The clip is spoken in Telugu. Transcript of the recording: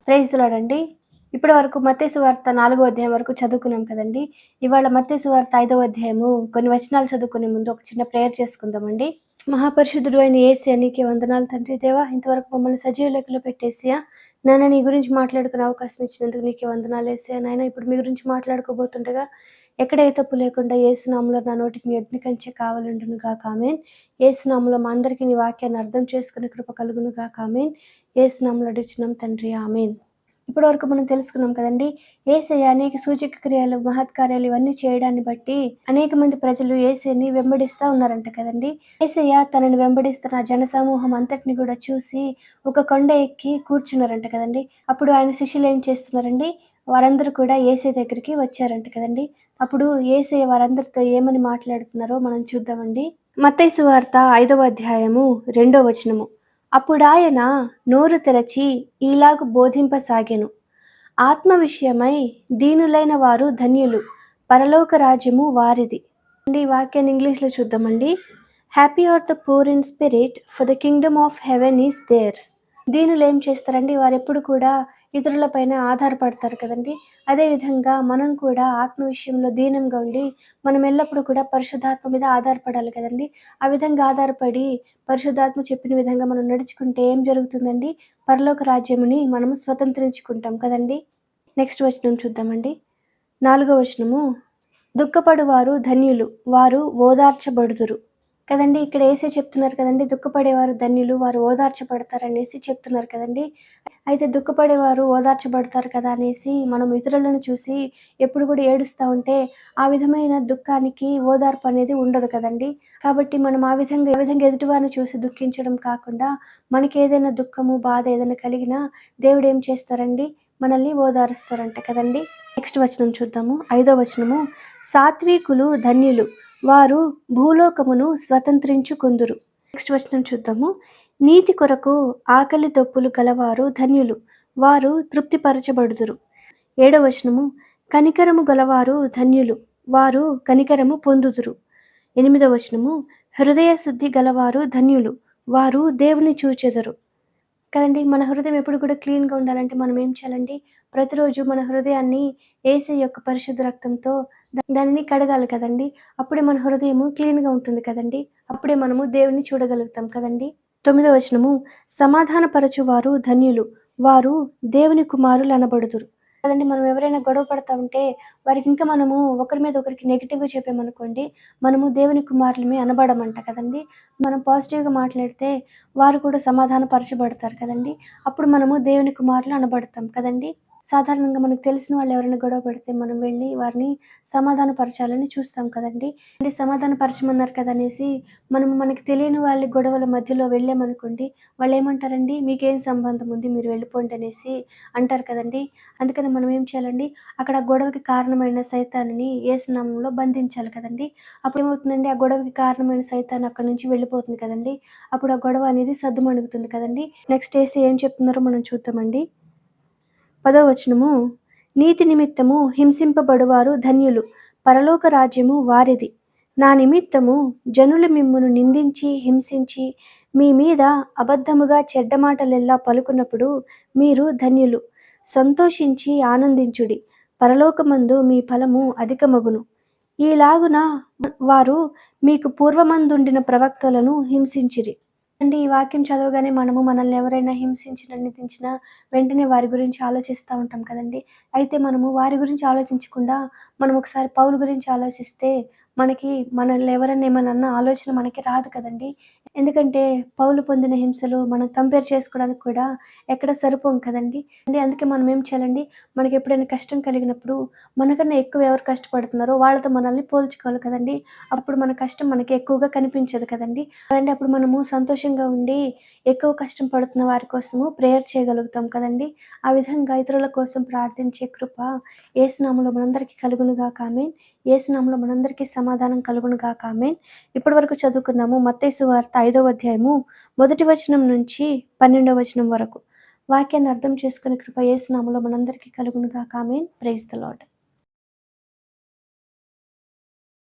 ప్రైజ్ ది లార్డ్ అండి. ఇప్పటి వరకు మత్తయి సువార్త 4వ అధ్యాయం వరకు చదువుకున్నాం కదండీ! ఇవాళ మత్తయి సువార్త 5వ అధ్యాయము కొన్ని వచనాలు చదువుకునే ముందు ఒక చిన్న ప్రేయర్ చేసుకుందామండి. మహాపరిశుద్ధుడు అయిన యేసయ్య నీకే వందనాలు తండ్రి దేవా! ఇంతవరకు మమ్మల్ని సజీవ లెక్కలో పెట్టేసయ్యా! నాన్న నీ గురించి మాట్లాడుకునే అవకాశం ఇచ్చినందుకు నీకే వందనాలు యేసయ్య. నాయన ఇప్పుడు మీ గురించి మాట్లాడుకోబోతుండగా ఎక్కడ ఏ తప్పు లేకుండా యేసు నామములో నా నోటికి మీ అగ్ని కంచె కావలుండును గాక ఆమేన్. యేసు నామములో మా అందరికీ నీ వాక్యాన్ని అర్థం చేసుకునే కృప కలుగును గాక ఆమేన్. యేసు నామములో అడుగుచున్నాం తండ్రి ఆమేన్. ఇప్పటివరకు మనం తెలుసుకున్నాం కదండీ! యేసయ్య అనేక సూచక క్రియలు, మహత్కార్యాలు ఇవన్నీ చేయడాన్ని బట్టి అనేక మంది ప్రజలు యేసయ్యని వెంబడిస్తా ఉన్నారంట కదండీ! యేసయ్య తనని వెంబడిస్తున్న జనసమూహం అంతటిని కూడా చూసి ఒక కొండ ఎక్కి కూర్చున్నారంట కదండీ! అప్పుడు ఆయన శిష్యులు ఏం చేస్తున్నారండి? వారందరూ కూడా యేసయ్య దగ్గరికి వచ్చారంట కదండీ! అప్పుడు యేసయ్య వారందరితో ఏమని మాట్లాడుతున్నారో మనం చూద్దామండి. మత్తయి సువార్త 5వ అధ్యాయము 2వ వచనము. అప్పుడాయన నోరు తెరచి ఈలాగు బోధింపసాగెను. ఆత్మ విషయమై దీనులైన వారు ధన్యులు, పరలోక రాజ్యము వారిది. ఈ వాక్యాన్ని ఇంగ్లీష్లో చూద్దామండి. Happy are the poor in spirit, for the kingdom of heaven is theirs. దీనులు ఏం చేస్తారండి? వారు ఎప్పుడు కూడా ఇతరులపైన ఆధారపడతారు కదండి. అదేవిధంగా మనం కూడా ఆత్మ విషయంలో దీనంగా ఉండి మనం ఎల్లప్పుడూ కూడా పరిశుద్ధాత్మ మీద ఆధారపడాలి కదండి. ఆ విధంగా ఆధారపడి పరిశుద్ధాత్మ చెప్పిన విధంగా మనం నడుచుకుంటే ఏం జరుగుతుందండి? పరలోక రాజ్యముని మనము స్వతంత్రించుకుంటాం కదండి. నెక్స్ట్ వచనం చూద్దామండి. 4వ వచనము. దుఃఖపడువారు ధన్యులు, వారు ఓదార్చబడుదురు. కదండి, ఇక్కడ యేసే చెప్తున్నారు కదండి, దుఃఖపడేవారు ధన్యులు, వారు ఓదార్చబడతారనేసి చెప్తున్నారు కదండి. అయితే దుఃఖపడేవారు ఓదార్చబడతారు కదా అనేసి మనం ఇతరులను చూసి ఎప్పుడు కూడా ఏడుస్తూ ఉంటే ఆ విధమైన దుఃఖానికి ఓదార్పు అనేది ఉండదు కదండి. కాబట్టి మనం ఆ విధంగా ఎదుటివారిని చూసి దుఃఖించడం కాకుండా మనకి ఏదైనా దుఃఖము, బాధ ఏదైనా కలిగినా దేవుడు ఏం చేస్తారండి? మనల్ని ఓదారుస్తారంట కదండి. నెక్స్ట్ వచనం చూద్దాము. 5వ వచనము. సాత్వికులు ధన్యులు, వారు భూలోకమును స్వతంత్రించుకొందురు. నెక్స్ట్ వచనం చూద్దాము. నీతి కొరకు ఆకలి దప్పులు గలవారు ధన్యులు, వారు తృప్తిపరచబడుదురు. 7వ వచనము. కనికరము గలవారు ధన్యులు, వారు కనికరము పొందుదురు. 8వ వచనము. హృదయ శుద్ధి గలవారు ధన్యులు, వారు దేవుని చూచెదరు. కదండి, మన హృదయం ఎప్పుడు కూడా క్లీన్గా ఉండాలంటే మనం ఏం చేయాలండి? ప్రతిరోజు మన హృదయాన్ని యేసయ్య యొక్క పరిశుద్ధ రక్తంతో దానిని కడగాలి కదండి. అప్పుడే మన హృదయము క్లీన్గా ఉంటుంది కదండి. అప్పుడే మనము దేవుని చూడగలుగుతాం కదండి. 9వ వచనము. సమాధానపరచువారు ధన్యులు, వారు దేవుని కుమారులు అనబడుదురు. కదండి, మనం ఎవరైనా గొడవ పడతా ఉంటే వారికి ఇంకా మనము ఒకరి మీద ఒకరికి నెగిటివ్గా చెప్పామనుకోండి, మనము దేవుని కుమారులమే అనబడమంట కదండి. మనం పాజిటివ్గా మాట్లాడితే వారు కూడా సమాధానపరచబడతారు కదండి. అప్పుడు మనము దేవుని కుమారులు అనబడతాం కదండి. సాధారణంగా మనకు తెలిసిన వాళ్ళు ఎవరైనా గొడవ పడితే మనం వెళ్ళి వారిని సమాధానపరచాలని చూస్తాం కదండి. అంటే సమాధానపరచమన్నారు కదా అనేసి మనము మనకి తెలియని వాళ్ళ గొడవల మధ్యలో వెళ్ళామనుకోండి, వాళ్ళు ఏమంటారండి? మీకేం సంబంధం ఉంది, మీరు వెళ్ళిపోండి అనేసి అంటారు కదండి. అందుకని మనం ఏం చేయాలండి? అక్కడ గొడవకి కారణమైన సైతాన్ని యేసు నామములో బంధించాలి కదండి. అప్పుడు ఏమవుతుందండి? ఆ గొడవకి కారణమైన సైతాన్ అక్కడి నుంచి వెళ్ళిపోతుంది కదండి. అప్పుడు ఆ గొడవ అనేది సద్దుమణుగుతుంది కదండి. నెక్స్ట్ యేసు ఏం చెప్తున్నారో మనం చూద్దామండి. 10వ వచనము. నీతి నిమిత్తము హింసింపబడువారు ధన్యులు, పరలోక రాజ్యము వారిది. నా నిమిత్తము జనులు మిమ్మును నిందించి హింసించి మీ మీద అబద్ధముగా చెడ్డ మాటలెల్లా పలుకున్నప్పుడు మీరు ధన్యులు. సంతోషించి ఆనందించుడి, పరలోకమందు మీ ఫలము అధికమగును. ఈలాగున వారు మీకు పూర్వమందుండిన ప్రవక్తలను హింసించిరి. అంటే ఈ వాక్యం చదవగానే మనల్ని ఎవరైనా హింసించినా, నిందించినా వెంటనే వారి గురించి ఆలోచిస్తూ ఉంటాం కదండి. అయితే మనము వారి గురించి ఆలోచించకుండా మనం ఒకసారి పౌలు గురించి ఆలోచిస్తే మనల్ని ఎవరైనా ఏమన్నా అన్న ఆలోచన మనకి రాదు కదండి. ఎందుకంటే పౌలు పొందిన హింసలు మనం కంపేర్ చేసుకోవడానికి కూడా ఎక్కడ సరిపోం కదండి. అందుకే మనం ఏం చేయాలండి? మనకి ఎప్పుడైనా కష్టం కలిగినప్పుడు మనకన్నా ఎక్కువ ఎవరు కష్టపడుతున్నారో వాళ్ళతో మనల్ని పోల్చుకోవాలి కదండి. అప్పుడు మన కష్టం మనకి ఎక్కువగా కనిపించదు కదండి. అప్పుడు మనము సంతోషంగా ఉండి ఎక్కువ కష్టం పడుతున్న వారి కోసము ప్రేయర్ చేయగలుగుతాం కదండి. ఆ విధంగా ఇతరుల కోసం ప్రార్థించే కృప యేసు నామములో మనందరికీ కలుగును గాక ఆమేన్. యేసు నామములో మనందరికీ సమాధానం కలుగును గాక ఆమేన్. ఇప్పటివరకు చదువుకున్నాము మత్తయి సువార్త 5వ అధ్యాయము 1వ వచనం నుంచి 12వ వచనం వరకు. వాక్యాన్ని అర్థం చేసుకునే కృప యేసు నామములో మనందరికీ కలుగును గాక ఆమేన్. Praise the lord.